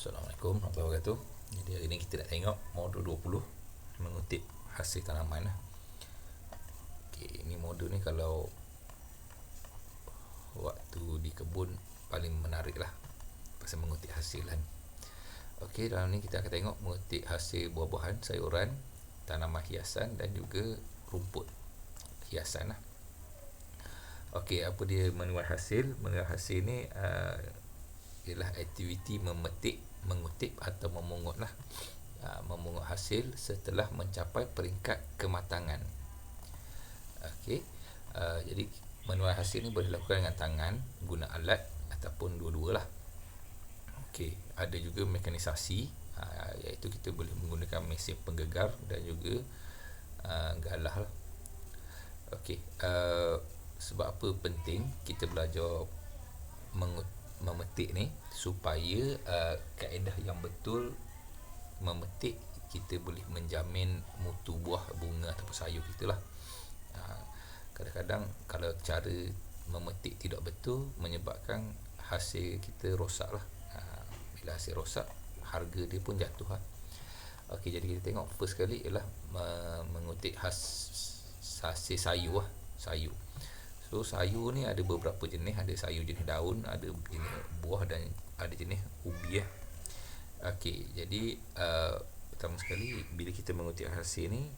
Assalamualaikum warahmatullahi wabarakatuh. Jadi hari ni kita nak tengok modul 20 mengutip hasil tanaman lah. Okey, ini modul ni kalau waktu di kebun paling menarik lah pasal mengutip hasil kan. Okey, dalam ni kita akan tengok mengutip hasil buah-buahan, sayuran, tanaman hiasan dan juga rumput hiasan lah. Okey, apa dia menuai hasil? Menuai hasil ni ialah aktiviti memetik, mengutip atau memungut lah. Memungut hasil setelah mencapai peringkat kematangan. Okey, jadi menuai hasil ni boleh dilakukan dengan tangan, guna alat ataupun dua-dua lah. Okey, ada juga mekanisasi, iaitu kita boleh menggunakan mesin penggegar dan juga galah lah. Okey, sebab apa penting kita belajar memetik ni, supaya kaedah yang betul memetik kita boleh menjamin mutu buah, bunga ataupun sayur kita lah. Kadang-kadang kalau cara memetik tidak betul menyebabkan hasil kita rosak lah. Bila hasil rosak, harga dia pun jatuh lah. Okey, jadi kita tengok first sekali ialah mengutip hasil sayur lah. Sayur, so sayur ni ada beberapa jenis. Ada sayur jenis daun, ada jenis buah dan ada jenis ubi lah. Okey, jadi pertama sekali bila kita mengutip hasil ni,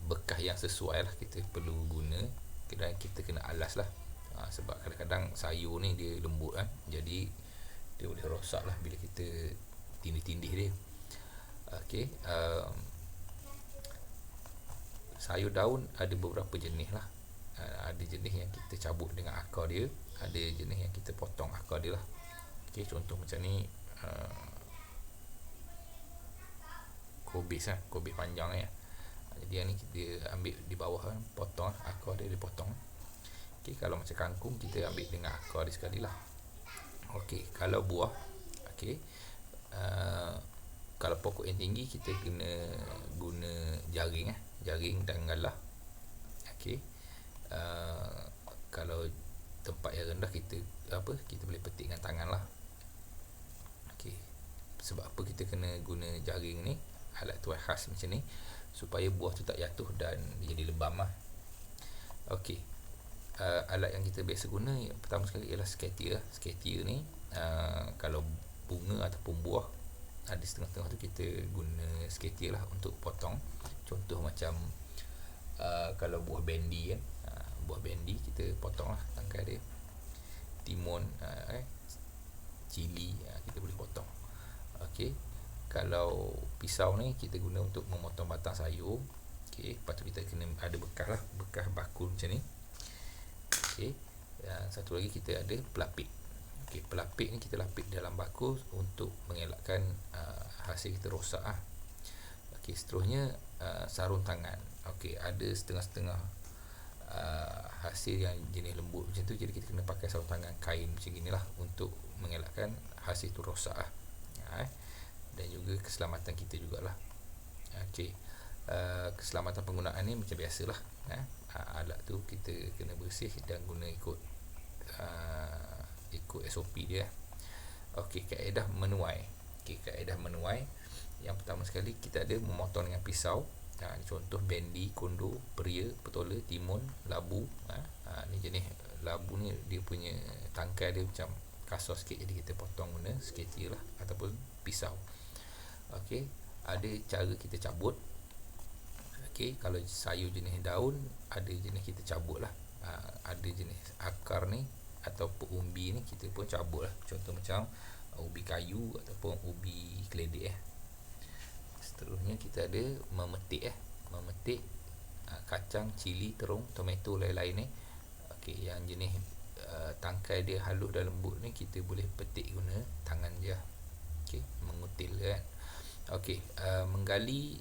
bekas yang sesuai lah kita perlu guna, dan kita kena alas lah. Sebab kadang-kadang sayur ni dia lembut kan, jadi dia boleh rosak lah bila kita tindih-tindih dia. Okey, sayur daun ada beberapa jenis lah. Ada jenis yang kita cabut dengan akar dia, ada jenis yang kita potong akar dia lah. Okey, contoh macam ni, kobis lah, kobis panjang ni. Jadi yang ni kita ambil di bawah kan, potong akar dia, dipotong. Okey, kalau macam kangkung kita ambil dengan akar dia sekali lah. Okey, kalau buah, okey, kalau pokok yang tinggi kita kena guna jaring jaring dan galah. Okey, kalau tempat yang rendah kita boleh petik dengan tangan lah. Okey, sebab apa kita kena guna jaring ni, alat tuai khas macam ni, supaya buah tu tak jatuh dan jadi lebam lah. Okey, alat yang kita biasa guna pertama sekali ialah skater. Skater ni kalau bunga ataupun buah ada setengah-setengah tu, kita guna skater lah untuk potong. Contoh macam kalau buah bendi kan, buah bendi kita potong lah tangkai dia. Timun, cili, kita boleh potong. Okey, kalau pisau ni kita guna untuk memotong batang sayur. Okey, lepas tu kita kena ada bekas lah, bekas bakul macam ni. Okey, satu lagi kita ada pelapik. Okey, pelapik ni kita lapik dalam bakul untuk mengelakkan hasil kita rosak lah. Okey, seterusnya sarung tangan. Okey, ada setengah-setengah hasil yang jenis lembut macam tu, jadi kita kena pakai sarung tangan kain macam inilah untuk mengelakkan hasil tu rosak lah. Dan juga keselamatan kita jugalah. Okey, keselamatan penggunaan ni macam biasalah. Alat tu kita kena bersih dan guna ikut SOP dia. Okey, kaedah menuai. Okey, kaedah menuai, yang pertama sekali kita ada memotong dengan pisau. Contoh bendi, kondo, peria, petola, timun, labu. Ni jenis labu ni dia punya tangkai dia macam kasar sikit, jadi kita potong guna skater lah ataupun pisau. Okey, ada cara kita cabut. Okey, kalau sayur jenis daun, ada jenis kita cabut lah. Ada jenis akar ni ataupun umbi ni kita pun cabut lah. Contoh macam ubi kayu ataupun ubi keledek. Seterusnya kita ada memetik. Memetik kacang, cili, terung, tomato, lain-lain ni. Okey, yang jenis tangkai dia halus dan lembut ni kita boleh petik guna tangan je. Okey, mengutil kan. Okey, menggali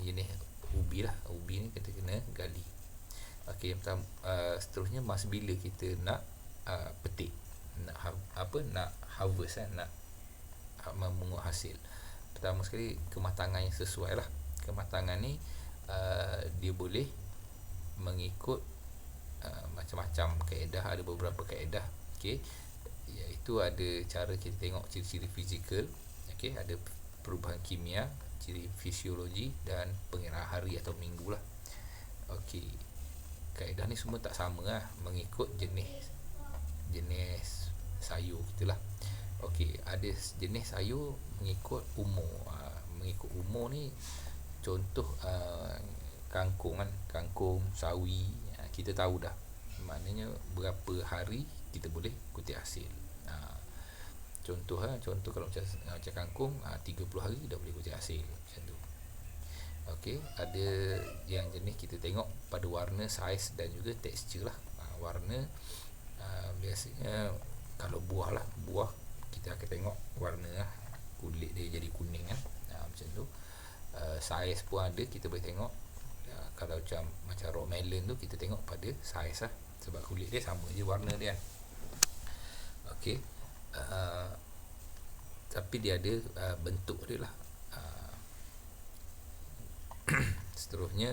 jenis ubi lah. Ubi ni kita kena gali. Okey, yang pertama, seterusnya masa bila kita nak petik, nak harvest nak memungut hasil. Pertama sekali kematangan yang sesuai lah. Kematangan ni dia boleh mengikut macam-macam kaedah, ada beberapa kaedah. Okey, iaitu ada cara kita tengok ciri-ciri fizikal, okey, ada perubahan kimia, ciri fisiologi dan pengiraan hari atau minggu lah. Okey, kaedah ni semua tak sama lah, mengikut jenis sayur kita lah. Okey, ada jenis sayur mengikut umur. Mengikut umur ni contoh kangkung kan, kangkung, sawi, kita tahu dah maknanya berapa hari kita boleh kutip hasil. Contoh kalau macam kangkung, 30 hari dah boleh kutip hasil macam tu. Okey, ada yang jenis kita tengok pada warna, saiz dan juga tekstur lah. Warna biasanya kalau buah kita akan tengok warna lah, kulit dia jadi kuning kan, macam tu. Saiz pun ada, kita boleh tengok. Kalau macam raw melon tu, kita tengok pada saiz lah, sebab kulit dia sama je warna dia kan. Okey, tapi dia ada bentuk dia lah. Seterusnya,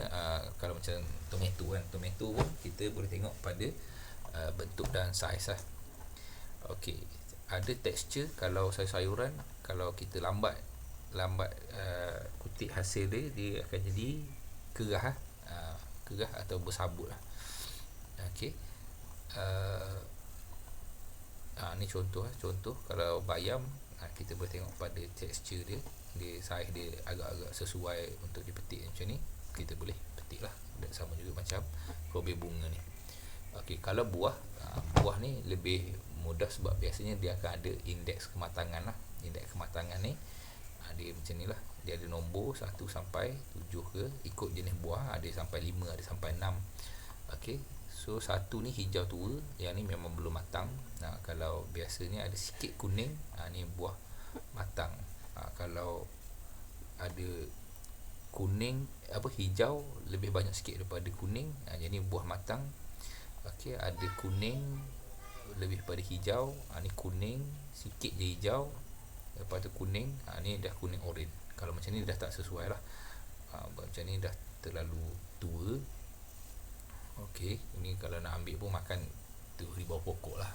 kalau macam tomato kan, tomato pun kita boleh tengok pada bentuk dan saiz lah. Okey, ada tekstur. Kalau sayur-sayuran, kalau kita lambat kutip hasil dia akan jadi kerah lah. Kerah atau bersabut lah. Okey, ni contoh kalau bayam, kita boleh tengok pada tekstur dia saiz dia agak-agak sesuai untuk dipetik macam ni, kita boleh petik lah. Dan sama juga macam robek bunga ni. Okey, kalau buah ni lebih mudah sebab biasanya dia akan ada indeks kematangan lah. Indeks kematangan ni dia macam ni lah, dia ada nombor 1 sampai 7 ke, ikut jenis buah, ada sampai 5, ada sampai 6. Okey, so 1 ni hijau tua, yang ni memang belum matang. Kalau biasanya ada sikit kuning, ni buah matang. Kalau ada kuning, hijau lebih banyak sikit daripada kuning, jadi buah matang. Okey, ada kuning lebih pada hijau, ni kuning sikit je hijau, lepas tu kuning, ni dah kuning oren. Kalau macam ni dah tak sesuai lah, macam ni dah terlalu tua. Okey, ini kalau nak ambil pun makan tu di bawah pokok lah.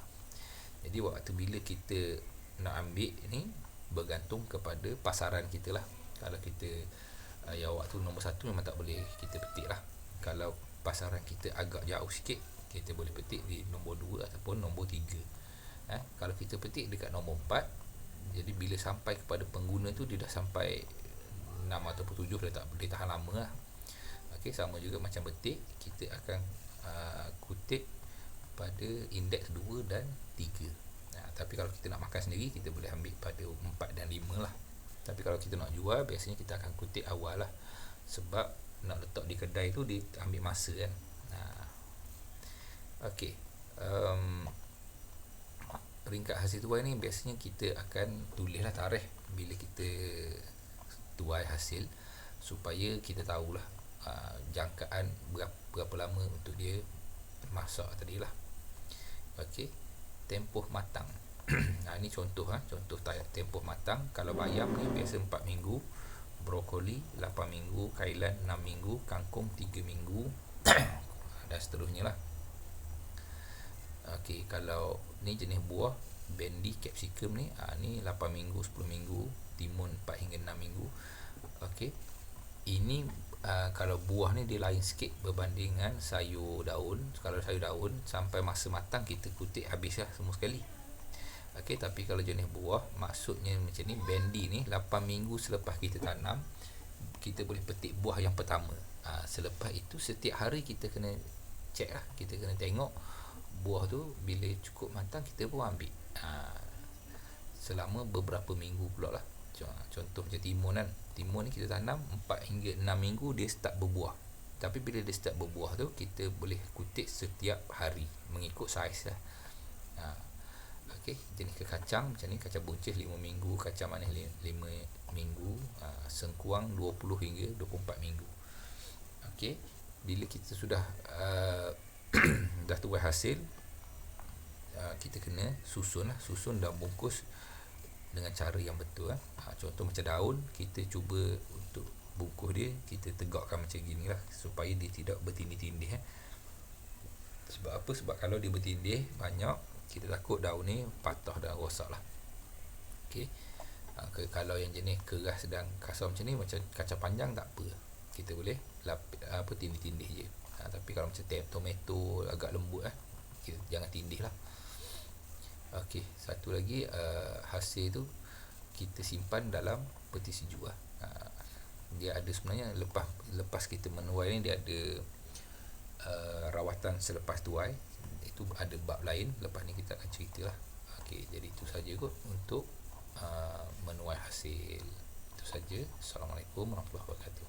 Jadi waktu bila kita nak ambil ni bergantung kepada pasaran kita lah. Kalau kita waktu nombor 1 memang tak boleh kita petik lah. Kalau pasaran kita agak jauh sikit, kita boleh petik di nombor 2 ataupun nombor 3. Kalau kita petik dekat nombor 4, jadi bila sampai kepada pengguna tu dia dah sampai 6 ataupun 7, dah tak boleh tahan lama lah. Okey, sama juga macam betik, kita akan kutip pada indeks 2 dan 3. Tapi kalau kita nak makan sendiri, kita boleh ambil pada 4 dan 5 lah. Tapi kalau kita nak jual, biasanya kita akan kutip awal lah, sebab nak letak di kedai tu dia ambil masa kan. Okey, peringkat hasil tuai ni biasanya kita akan tulislah tarikh bila kita tuai hasil, supaya kita tahulah jangkaan berapa lama untuk dia masak tadi lah. Okey, tempoh matang. Ini contoh tempoh matang. Kalau bayam ni biasa 4 minggu, brokoli 8 minggu, kailan 6 minggu, kangkung 3 minggu dan seterusnya lah. Okey, kalau ni jenis buah bendi, capsicum ni, ni 8 minggu, 10 minggu, timun 4 hingga 6 minggu. Okey, ini kalau buah ni dia lain sikit berbanding dengan sayur daun. Kalau sayur daun sampai masa matang kita kutip habis lah semua sekali. Okey, tapi kalau jenis buah, maksudnya macam ni, bendi ni 8 minggu selepas kita tanam, kita boleh petik buah yang pertama. Selepas itu setiap hari kita kena check lah, kita kena tengok buah tu bila cukup matang, kita pun ambil. Selama beberapa minggu pula lah. Contoh macam timun kan, timun ni kita tanam 4 hingga 6 minggu dia start berbuah. Tapi bila dia start berbuah tu, kita boleh kutip setiap hari mengikut saiz lah. Okey, jenis kacang macam ni, kacang buncis 5 minggu, kacang manis 5 minggu, sengkuang 20 hingga 24 minggu. Okey, bila kita sudah dah tuai hasil, kita kena susun dan bungkus dengan cara yang betul. Contoh macam daun, kita cuba untuk bungkus dia, kita tegakkan macam gini lah, supaya dia tidak bertindih-tindih. Sebab apa? Sebab kalau dia bertindih banyak, kita takut daun ni patah dan rosak lah. Okey. Kalau yang jenis keras dan kasar macam ni, macam kacang panjang tak apa, kita boleh tindih-tindih je. Tapi kalau macam tomato agak lembut kita jangan tindih lah. Okey, satu lagi hasil tu kita simpan dalam peti sejuk dia ada sebenarnya lepas kita menuai ni, dia ada rawatan selepas tuai, itu ada bab lain, lepas ni kita akan ceritalah. Okey, jadi itu saja kot untuk menuai hasil. Itu saja. Assalamualaikum warahmatullahi wabarakatuh.